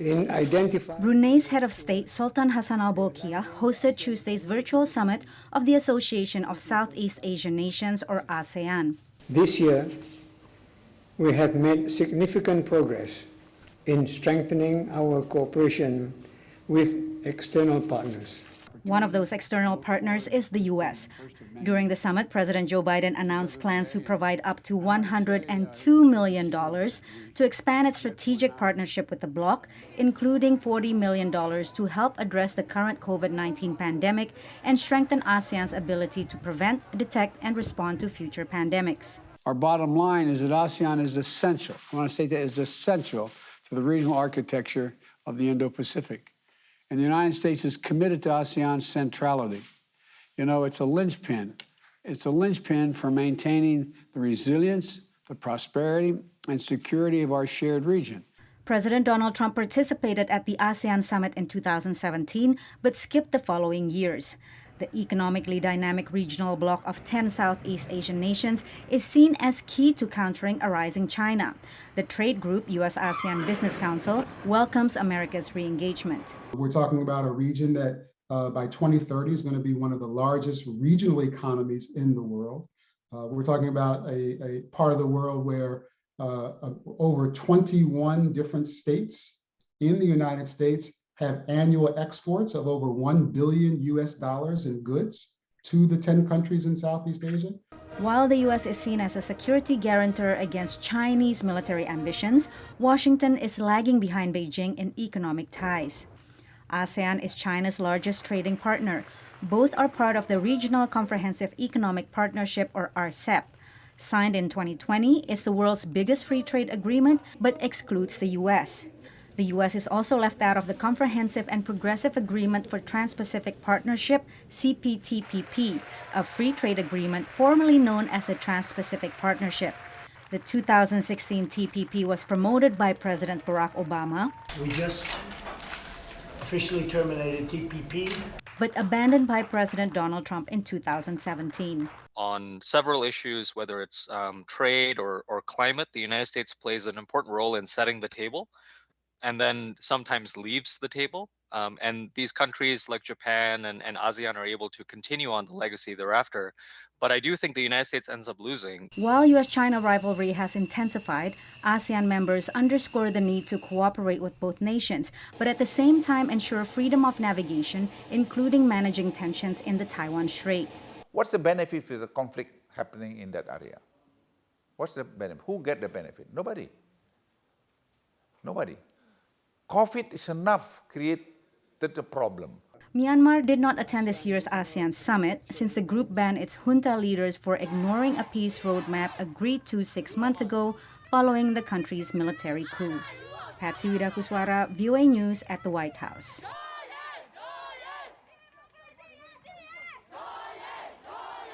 in identifying. Brunei's head of state, Sultan Hassan al-Bolkiah, hosted Tuesday's virtual summit of the Association of Southeast Asian Nations, or ASEAN. This year, we have made significant progress in strengthening our cooperation with external partners. One of those external partners is the U.S. During the summit, President Joe Biden announced plans to provide up to $102 million to expand its strategic partnership with the bloc, including $40 million to help address the current COVID-19 pandemic and strengthen ASEAN's ability to prevent, detect, and respond to future pandemics. Our bottom line is that ASEAN is essential. I want to say that it's essential to the regional architecture of the Indo-Pacific. And the United States is committed to ASEAN's centrality. You know, it's a linchpin. It's a linchpin for maintaining the resilience, the prosperity, and security of our shared region. President Donald Trump participated at the ASEAN summit in 2017, but skipped the following years. The economically dynamic regional bloc of 10 Southeast Asian nations is seen as key to countering a rising China. The trade group, US-ASEAN Business Council, welcomes America's re-engagement. We're talking about a region that by 2030 is going to be one of the largest regional economies in the world. We're talking about a part of the world where over 21 different states in the United States have annual exports of over $1 billion in goods to the 10 countries in Southeast Asia. While the U.S. is seen as a security guarantor against Chinese military ambitions, Washington is lagging behind Beijing in economic ties. ASEAN is China's largest trading partner. Both are part of the Regional Comprehensive Economic Partnership, or RCEP. Signed in 2020, it's the world's biggest free trade agreement, but excludes the U.S. The U.S. is also left out of the Comprehensive and Progressive Agreement for Trans-Pacific Partnership, CPTPP, a free trade agreement formerly known as the Trans-Pacific Partnership. The 2016 TPP was promoted by President Barack Obama. We just officially terminated TPP. But abandoned by President Donald Trump in 2017. On several issues, whether it's trade or climate, the United States plays an important role in setting the table, and then sometimes leaves the table. And these countries like Japan and ASEAN are able to continue on the legacy thereafter. But I do think the United States ends up losing. While U.S.-China rivalry has intensified, ASEAN members underscore the need to cooperate with both nations, but at the same time ensure freedom of navigation, including managing tensions in the Taiwan Strait. What's the benefit for the conflict happening in that area? What's the benefit? Who get the benefit? Nobody. Nobody. COVID is enough created the problem. Myanmar did not attend this year's ASEAN summit since the group banned its junta leaders for ignoring a peace roadmap agreed to 6 months ago following the country's military coup. Patsy Widakuswara, VOA News at the White House.